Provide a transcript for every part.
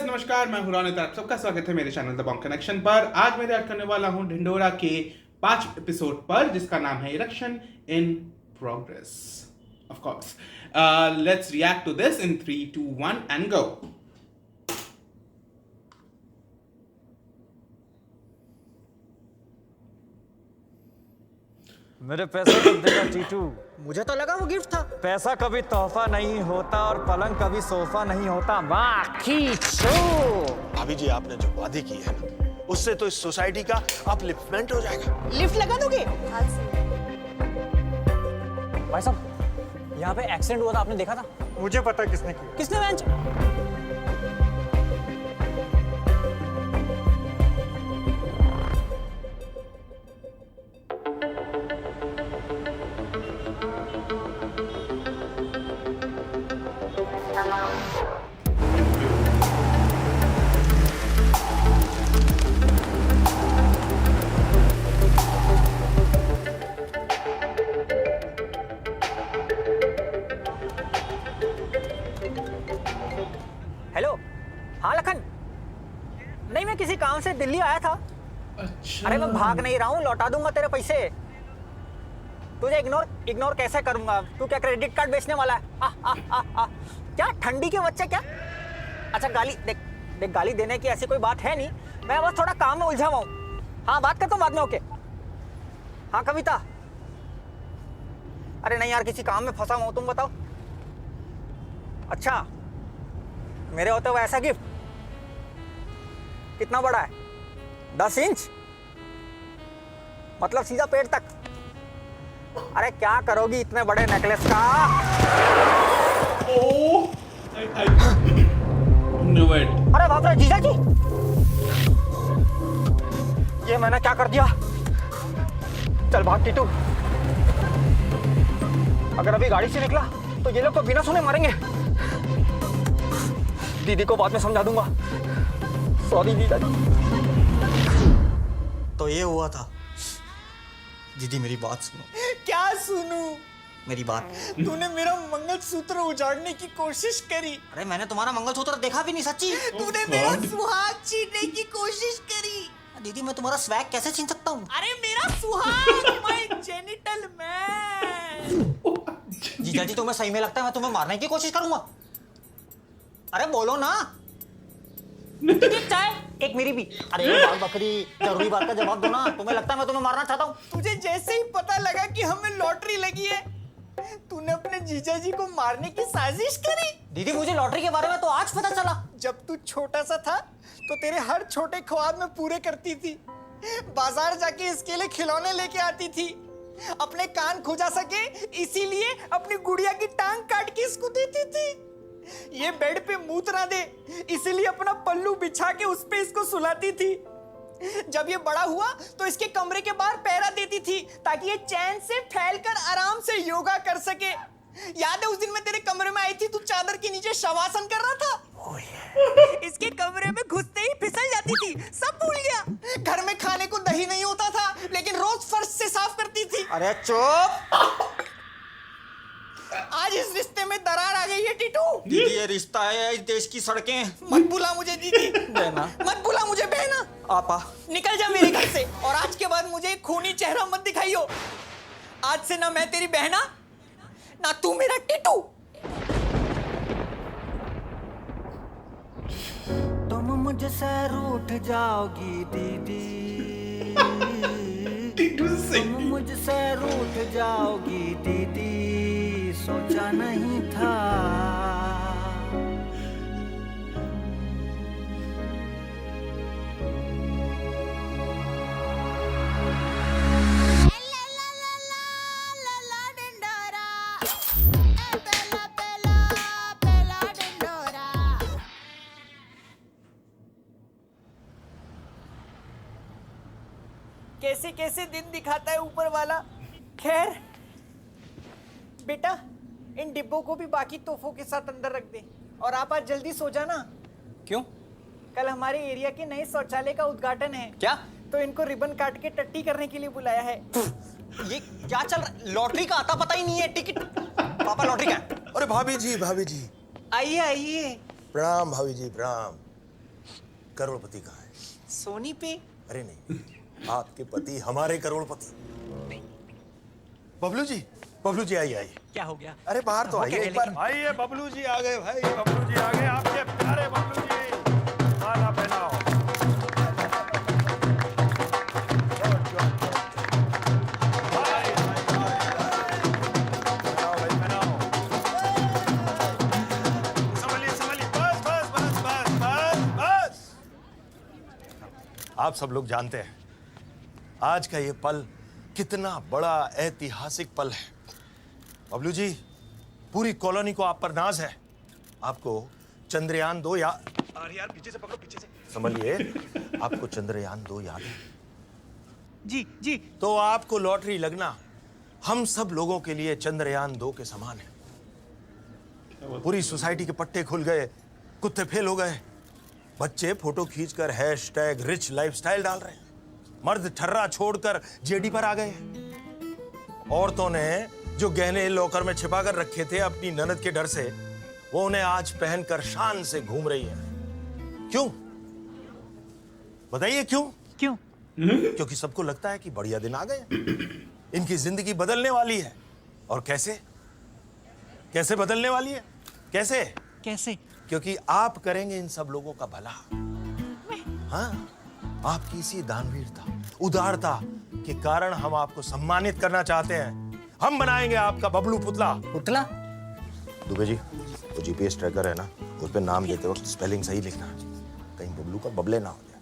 नमस्कार, मैं हूं रौनक, आप सबका स्वागत है मेरे चैनल द बॉम्ब कनेक्शन पर। आज मैं रिएक्ट करने वाला हूं ढिंढोरा के 5 एपिसोड पर, जिसका नाम है erection in progress. Of course, let's react to this in 3, 2, 1 and go. मेरे पैसे कब देगा टीटू? मुझे तो लगा वो गिफ्ट था। पैसा कभी तोहफा नहीं होता और पलंग कभी सोफा नहीं होता। माँ खींचो। भाभी जी, आपने जो वादे की है ना, उससे तो इस सोसाइटी का अपलिफ्टमेंट हो जाएगा। लिफ्ट लगा दोगे? भाई साहब, यहाँ पे एक्सीडेंट हुआ था, आपने देखा था? मुझे पता किसने किया। किसने बेंच? हेलो, हाँ लखन। नहीं, मैं किसी काम से दिल्ली आया था। अच्छा, अरे मैं भाग नहीं रहा हूँ, लौटा दूंगा तेरे पैसे। तुझे इग्नोर कैसे करूंगा? तू क्या क्रेडिट कार्ड बेचने वाला है? क्या ठंडी के बच्चे क्या? अच्छा गाली देख, गाली देने की ऐसी कोई बात है नहीं। मैं बस थोड़ा काम में उलझा हुआ हूँ। हाँ, बात करता हूँ बाद में। ओके। हाँ कविता। अरे नहीं यार, किसी काम में फंसा हुआ हूँ, तुम बताओ। अच्छा, मेरे होते हुए ऐसा गिफ्ट कितना बड़ा है? 10 इंच? मतलब सीधा पेट तक? अरे क्या करोगी इतने बड़े नेकलेस का? ओह, I knew it. अरे बाप रे जीजा जी, ये मैंने क्या कर दिया? चल भाग टीटू। अगर अभी गाड़ी से निकला तो ये लोग तो बिना सुने मरेंगे। दीदी को बाद में समझा दूंगा। सॉरी जीजा जी। तो ये हुआ था। दीदी मेरी बात सुनो। क्या सुनूं? मेरी बात। तूने मेरा मंगलसूत्र उजाड़ने की कोशिश करी। अरे मैंने तुम्हारा मंगलसूत्र देखा भी नहीं, सच्ची। तूने मेरा सुहाग छीनने की कोशिश करी। दीदी मैं तुम्हारा स्वैग कैसे छीन सकता हूँ? अरे मेरा सुहाग, माय जेनिटल मैन। जीजा जी तुम्हें सही में लगता है मैं तुम्हें मारने की कोशिश करूंगा? अरे बोलो ना। चाय एक मेरी भी। अरे बाल बकरी, जरूरी बात का जवाब दो ना। तुम्हें लगता है मैं तुम्हें मारना चाहता हूँ? तुझे जैसे ही पता लगा कि हमें लॉटरी लगी है, तूने अपने जीजा जी को मारने की साजिश करी। दीदी मुझे लॉटरी के बारे में तो आज पता चला। जब तू छोटा सा था तो तेरे हर छोटे ख्वाब में पूरे करती थी। बाजार जाके इसके लिए खिलौने लेके आती थी। अपने कान खुजा सके इसीलिए अपनी गुड़िया की टांग काट के इसको देती थी। ये बेड पे मूत ना दे इसीलिए अपना पल्लू बिछा के उस पे इसको सुलाती थी। जब ये बड़ा हुआ तो इसके कमरे के बाहर पहरा देती थी ताकि ये चैन से फैलकर आराम से योगा कर सके। याद है उस दिन मैं तेरे कमरे में आई थी, तू चादर के नीचे शवासन कर रहा था। इसके कमरे में घुसते ही फिसल जाती थी, सब भूल गया। घर में खाने को दही नहीं होता था लेकिन रोज फर्श से साफ करती थी। अरे चुप। आज इस रिश्ते में दरार आ गई है टीटू। दीदी ये रिश्ता है, इस देश की सड़कें। मत बुला मुझे दीदी। बहना। मत बुला मुझे बहना। आपा निकल जा मेरे घर से और आज के बाद मुझे खूनी चेहरा मत दिखाइयो। आज से ना मैं तेरी बहना ना तू मेरा टीटू। तुम मुझसे रूठ जाओगी दीदी। तुम मुझसे रूठ जाओगी दीदी, सोचा नहीं था। कैसे कैसे दिन दिखाता है ऊपर वाला। खैर बेटा, इन डिब्बों को भी बाकी तोहफों के साथ अंदर रख दे और आप आज जल्दी सो जाना। क्यों? कल हमारे एरिया के नए शौचालय का उद्घाटन है। क्या? तो इनको रिबन काट के टट्टी करने के लिए बुलाया है। ये क्या चल रहा है? लॉटरी का आता पता ही नहीं है। टिकट पापा लॉटरी का है। अरे भाभी जी आइए आइए। प्रणाम भाभी जी, प्रणाम। करोड़पति कहाँ है? सोनी पे। अरे नहीं, आपके पति हमारे करोड़पति। बबलू जी आइए आइए। क्या हो गया? अरे बाहर तो हो आइए क्या एक गया, बार। आइए, बबलू जी आ गए भाई, बबलू जी आ गए, आपके प्यारे बबलू जी। माला पहनाओ। पहनाओ भाई, पहनाओ। संभलिए, बस। आप सब लोग जानते हैं आज का ये पल कितना बड़ा ऐतिहासिक पल है। बबलू जी, पूरी कॉलोनी को आप पर नाज है। आपको चंद्रयान 2 अरे यार पीछे से पकड़ो, पीछे से संभलिए। आपको चंद्रयान 2 याद है? जी। तो आपको लॉटरी लगना हम सब लोगों के लिए चंद्रयान 2 के समान है। पूरी सोसाइटी के पट्टे खुल गए, कुत्ते फेल हो गए, बच्चे फोटो खींचकर #रिच लाइफस्टाइल डाल रहे हैं, मर्द ठर्रा छोड़कर जेडी पर आ गए हैं। औरतों ने जो गहने लॉकर में छिपा कर रखे थे अपनी ननद के डर से, वो उन्हें आज पहनकर शान से घूम रही है। क्यों बताइए क्यों? क्योंकि सबको लगता है कि बढ़िया दिन आ गए, इनकी जिंदगी बदलने वाली है। और कैसे बदलने वाली है? कैसे? क्योंकि आप करेंगे इन सब लोगों का भला। हाँ, आपकी इसी दानवीरता, उदारता के कारण हम आपको सम्मानित करना चाहते हैं। हम बनाएंगे आपका बबलू पुतला। दुबे जी, वो जीपीएस ट्रैकर है ना, उस पे नाम देते वक्त स्पेलिंग सही लिखना, कहीं बबलू का बबले ना हो जाए।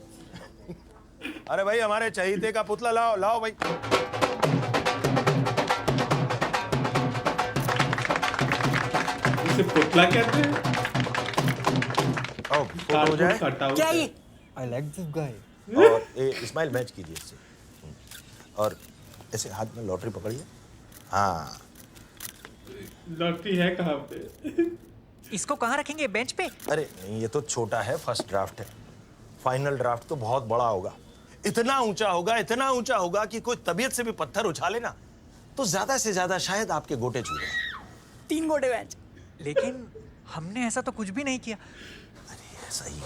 अरे भाई, हमारे चहीते का पुतला लाओ भाई। इसे पुतला कहते हैं? आओ, फोटो हो जाए। क्या ये? I like this guy. और स्माइल मैच कीजिए इससे। और ऐसे हाथ में लॉटरी पकड़िए। हाँ, लॉटरी है कहाँ पे? इसको कहाँ रखेंगे? बेंच पे? अरे नहीं, ये तो छोटा है, फर्स्ट ड्राफ्ट है। फाइनल ड्राफ्ट तो बहुत बड़ा होगा, इतना ऊंचा होगा कि कोई तबीयत से भी पत्थर उछाले ना तो ज्यादा से ज्यादा शायद आपके गोटे छूटे। 3 गोटे बेंच। लेकिन हमने ऐसा तो कुछ भी नहीं किया। अरे ऐसा ही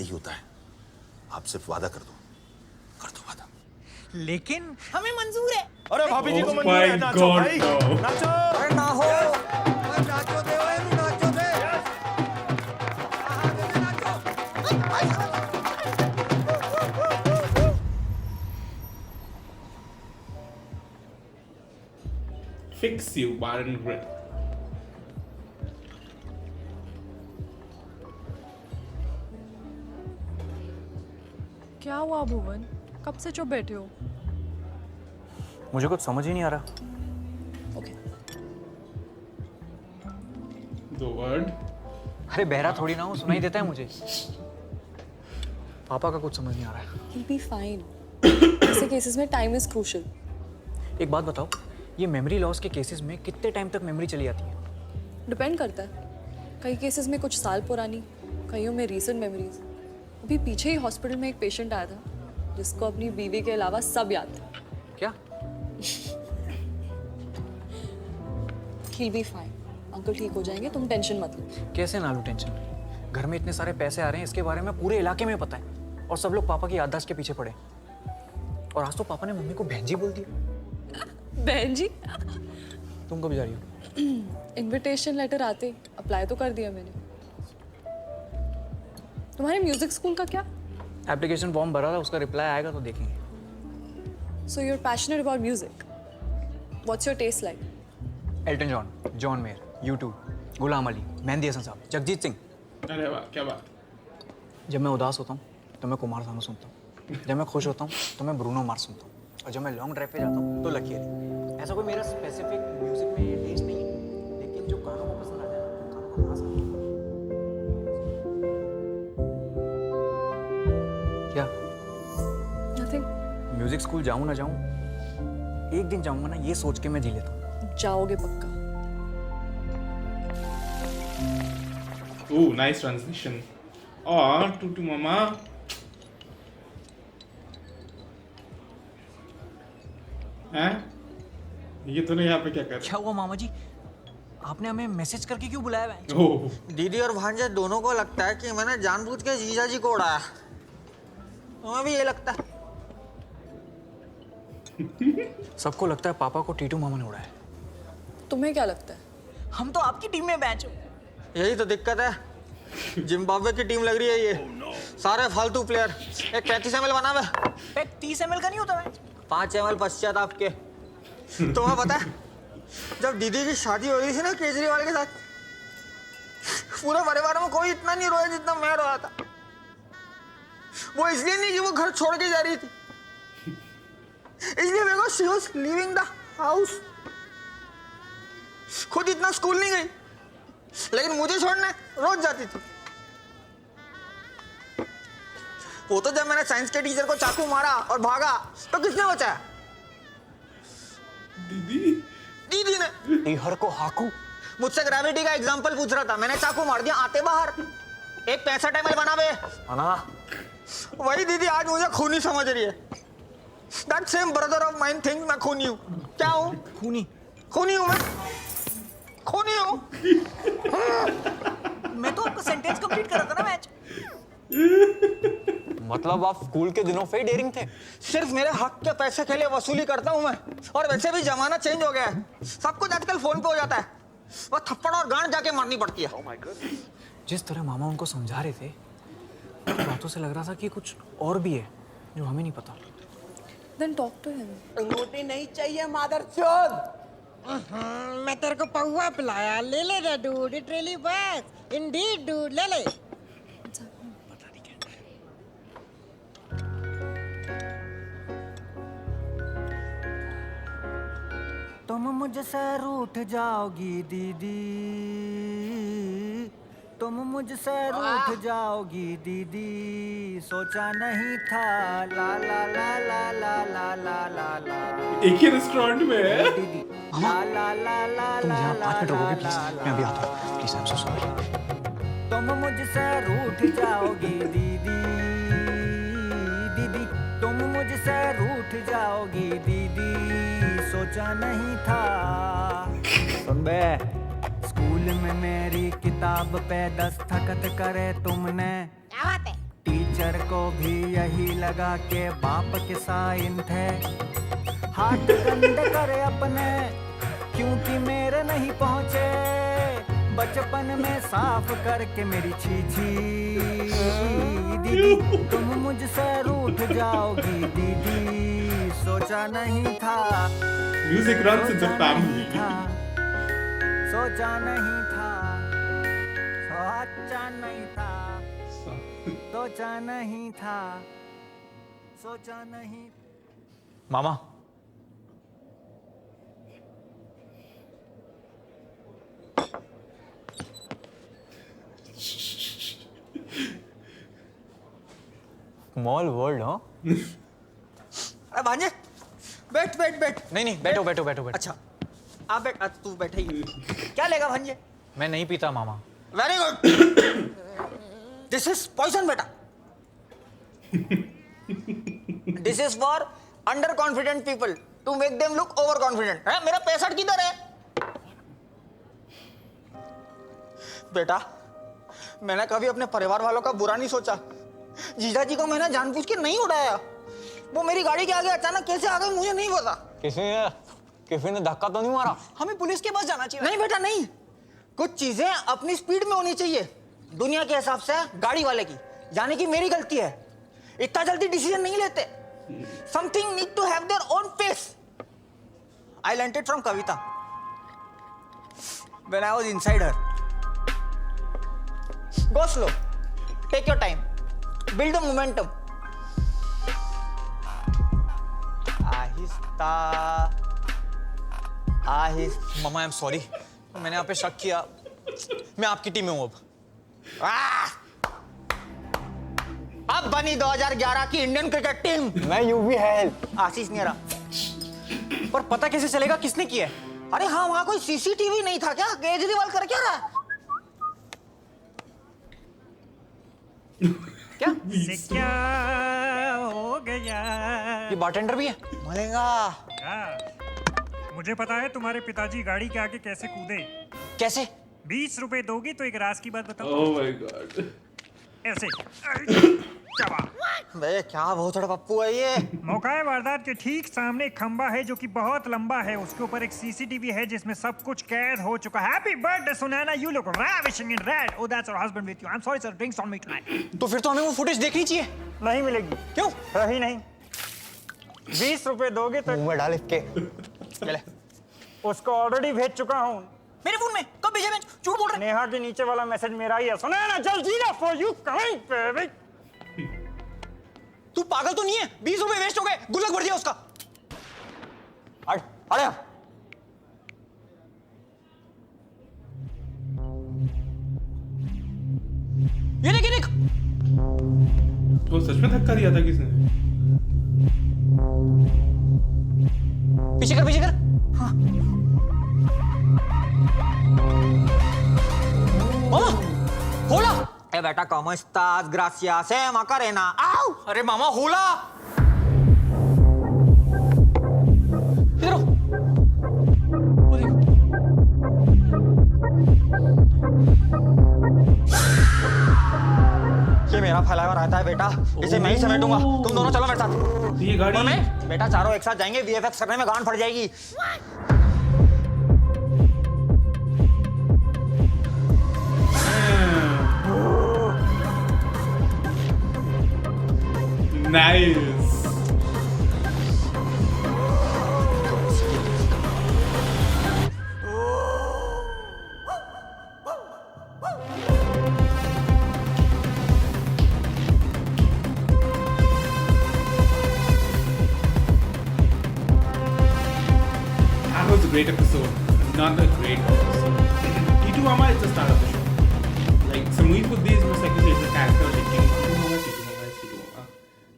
होता है। आप सिर्फ वादा कर दो वादा। लेकिन हमें मंजूर है। अरे भाभी जी को Oh मंजूर है, my नाचो God, भाई, no. नाचो। अरे ना हो। नाचो दे ओए, नाचो दे। Fix you, Baron Grid. क्या हुआ भुवन? कब से चुप बैठे हो? मुझे कुछ समझ ही नहीं आ रहा। The word. अरे बहरा थोड़ी ना हूँ, सुनाई देता है मुझे। पापा का कुछ समझ नहीं आ रहा है। He'll be fine. ऐसे केसेस में टाइम इज क्रूशियल। एक बात बताओ, ये मेमोरी लॉस के केसेस में कितने टाइम तक मेमोरी चली जाती है? डिपेंड करता है। कई केसेस में कुछ साल पुरानी, कईयों में रीसेंट मेमोरीज। अभी पीछे ही हॉस्पिटल में एक पेशेंट आया था जिसको अपनी बीवी के अलावा सब याद था। क्या? He'll be fine. अंकल ठीक हो जाएंगे, तुम टेंशन मत लो। कैसे ना लूं टेंशन? घर में इतने सारे पैसे आ रहे हैं, इसके बारे में पूरे इलाके में पता है, और सब लोग पापा की याददाश्त के पीछे पड़े। और आज तो पापा ने मम्मी को बहन जी बोल दिया। बहन जी, तुम कब जा रही हो? इनविटेशन लेटर आते अप्लाई तो कर दिया मैंने। तुम्हारे म्यूजिक स्कूल का क्या? एप्लीकेशन फॉर्म भरा था, उसका रिप्लाई आएगा तो देखेंगे। So you're passionate about music. What's your taste like? Elton John, John Mayer, U2, Ghulam Ali, Mehdi Hassan Sahab, Jagjit Singh. अरे वाह, क्या बात। जब मैं उदास होता हूँ तो मैं कुमार सानू सुनता हूँ, जब मैं खुश होता हूँ तो मैं ब्रूनो मार्स सुनता हूँ, और जब मैं लॉन्ग ड्राइव पे जाता हूँ तो लकी अली। ऐसा कोई मेरा स्पेसिफिक म्यूजिक में टेस्ट नहीं है, लेकिन जो कानों को पसंद आ जाए ना, कानों को नाज आता है। क्या Nothing. म्यूजिक स्कूल जाऊँ ना जाऊँ, एक दिन जाऊँगा ना, ये सोच के मैं जी लेता हूँ। जाओगे पक्का। Ooh, nice translation. और टूटू मामा। हैं? ये तो नहीं यहाँ पे क्या कर रहे? क्या हुआ मामा जी? आपने हमें मैसेज करके क्यों बुलाया है? ओह, दीदी और भांजे दोनों को लगता है कि मैंने जानबूझ के जीजा जी को उड़ाया। तुम्हें भी ये लगता है? सबको लगता है पापा को टीटू मामा ने उड़ाया। तुम्हें क्या लगता है? हम तो आपकी टीम में मैच हो। यही तो दिक्कत है, जिम्बाब्वे की टीम लग रही है ये। सारे फालतू प्लेयर। एक 35 ml बना हुआ है। पैक 30 ml का नहीं होता मैच। 5 ml पश्चात आपके। तुम्हें पता है जब दीदी की शादी हो रही थी ना केजरीवाल के साथ, पूरे परिवार में कोई इतना नहीं रोया जितना मैं रोया था। वो इसलिए नहीं कि वो घर छोड़ के जा रही थी, इसलिए मेरे को she was leaving the house. खुद इतना स्कूल नहीं गई, लेकिन मुझे छोड़ने रोज जाती थी। वो तो जब मैंने साइंस के टीचर को चाकू मारा और भागा तो किसने बचाया? दीदी ने। टीहर को हाकू। मुझसे ग्रेविटी का एग्जांपल पूछ रहा था, मैंने चाकू मार दिया आते बाहर। एक 65 ml बना बे। वही दीदी आज मुझे खूनी समझ रही है। That same brother of mine thinks मैं खूनी हूँ। क्या हूँ? खूनी। खूनी हूँ मैं। खूनी हूँ। मैं तो आपका सेंटेंस कंप्लीट कर रहा था ना मैच। मतलब आप स्कूल के दिनों से ही डेयरिंग थे? सिर्फ मेरे हक के पैसे के लिए वसूली करता हूँ मैं। और वैसे भी जमाना चेंज हो गया है, सब कुछ आजकल फोन पे हो जाता है। वो थप्पड़ और गांड जाके मारनी पड़ती है। जिस तरह मामा उनको समझा रहे थे, बातों से लग रहा था कि कुछ और भी है जो हमें नहीं पता। Then talk to him. रोटी नहीं चाहिए मादरचोद। मैं तेरे को पहुआ पिलाया, ले ले रे dude, it really works. Indeed dude, ले ले। तुम मुझसे रूठ जाओगी दीदी, तुम मुझसे रूठ जाओगी दीदी, सोचा नहीं था। ला ला ला ला ला ला ला ला ला एक ही रेस्टोरेंट में है। दीदी, ला ला ला ला तुम ला यहाँ ला 5 मिनट रुकोगे ला प्लीज? ला मैं अभी आता हूँ। Please I am so sorry. तुम मुझसे रूठ जाओगी दीदी, दीदी तुम मुझसे रूठ जाओगी दीदी, सोचा नहीं था। सुन बे, स्कूल में मेरी किताब पे दस्तखत करे तुमने, क्या बात है? टीचर को भी यही लगा के बाप के साइन थे। हाथ गंदे करे अपने क्योंकि मेरे नहीं पहुंचे, बचपन में साफ करके मेरी छीछी। दीदी तुम मुझसे रूठ जाओगी दीदी, सोचा नहीं था। Music runs in the सोचा family. नहीं था, सोचा नहीं था, सोचा नहीं था, सोचा नहीं था, सोचा नहीं। मामा, स्मॉल वर्ल्ड। हाँ अरे भांजे, बैठ बैठ बैठ। नहीं नहीं, बैठो बैठो बैठो बैठो। अच्छा आप बैठ, तू बैठे ही। क्या लेगा भांजे? मैं नहीं पीता मामा। Very good. This is poison बेटा। This is for under confident people to make them look over confident. है मेरा 65 किधर है? बेटा मैंने कभी अपने परिवार वालों का बुरा नहीं सोचा। जीजा जी को मैंने जानबूझ के नहीं उड़ाया। वो मेरी गाड़ी के आगे अचानक कैसे आ गई मुझे नहीं पता। किसी ने धक्का तो नहीं मारा? हमें पुलिस के पास जाना चाहिए। नहीं बेटा नहीं, कुछ चीजें अपनी स्पीड में होनी चाहिए दुनिया के हिसाब से गाड़ी वाले की, यानी कि मेरी गलती है। इतना जल्दी डिसीजन नहीं लेते। Something need to have their own pace. I learned it from Kavita when I was inside her. Go slow, take your time, build the momentum. आहिस्ता आहिस्ता। मामा आई एम सॉरी, मैंने आप पे शक किया। मैं आपकी टीम में हूँ अब। अब बनी 2011 की इंडियन क्रिकेट टीम। मैं यूवी है। आशीष नेहरा। पर पता कैसे चलेगा किसने किया है? अरे हाँ, वहां कोई सीसीटीवी नहीं था क्या? केजरीवाल कर क्या रहा है? क्या क्या हो गया? ये बारटेंडर भी है? मलेगा। मुझे पता है तुम्हारे पिताजी गाड़ी के आगे कैसे कूदे। कैसे? 20 रुपए दोगी तो एक राज की बात बताओ। Oh my God. ऐसे चबा। बे क्या भोसड़ा पप्पू है ये? मौका वारदात के ठीक सामने एक खंबा है जो कि बहुत लंबा है। उसके ऊपर एक सीसीटीवी है जिसमें सब कुछ कैद हो चुका है। Happy birthday Sunaina, you look ravishing in red. Oh, that's your husband with you. I'm sorry sir, drinks on me tonight. तो फिर तो हमें वो फुटेज देखनी चाहिए। नहीं मिलेगी। क्यों? है ही नहीं। 20 रुपए दोगे तो मुंह में डाल के। चले। उसको ऑलरेडी भेज चुका हूँ। मेरे फोन में कब भेजे? मैं झूठ बोल रहा नेहा के नीचे वाला मैसेज मेरा ही है। सुनैना जल्दी ना, for you coming baby. तू पागल तो नहीं है? 20 रुपए वेस्ट हो गए, गुल्लक भर दिया उसका। हट हट यहाँ। ये देख, ये देख। वो सच में धक्का दिया था किसने? पीछे कर, पीछे कर। हाँ। मामा, होला। ए बेटा, ¿cómo estás? Gracias, Macarena. आओ। अरे मामा, होला। इधर आओ। वो देखो। ये मेरा फैला हुआ रहता है बेटा, इसे मैं ही समेटूंगा। तुम दोनों चलो मेरे साथ। ये गाड़ी और मैं बेटा चारों एक साथ जाएंगे, वीएफएक्स करने में गांड फट जाएगी। Nice. That was a great episode. Another great episode. Titu Mama is the star of the show. Like Sameer Kuddi is my second favorite character. Like Titu Mama is Titu Mama.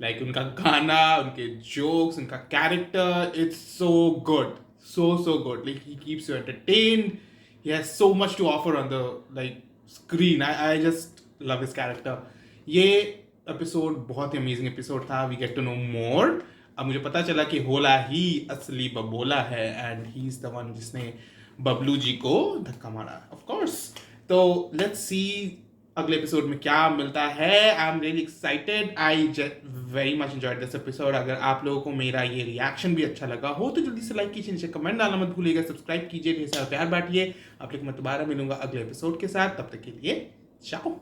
Like उनका गाना, उनके jokes, उनका character, it's so good, so good. Like he keeps you entertained. He has so much to offer on the like screen. I just love his character. ये episode बहुत ही amazing episode था. We get to know more. अब मुझे पता चला कि होला ही असली बबोला है and he is the one जिसने बबलू जी को धक्का मारा, ऑफ कोर्स. तो लेट्स सी अगले एपिसोड में क्या मिलता है. I am really excited. I very much enjoyed this episode. अगर आप लोगों को मेरा ये रिएक्शन भी अच्छा लगा हो तो जल्दी से लाइक कीजिए, नीचे कमेंट डालना मत भूलिएगा, सब्सक्राइब कीजिए, ढेर सारा प्यार बांटिए. आप लोग मैं दोबारा मिलूंगा अगले एपिसोड के साथ. तब तक के लिए चाओ.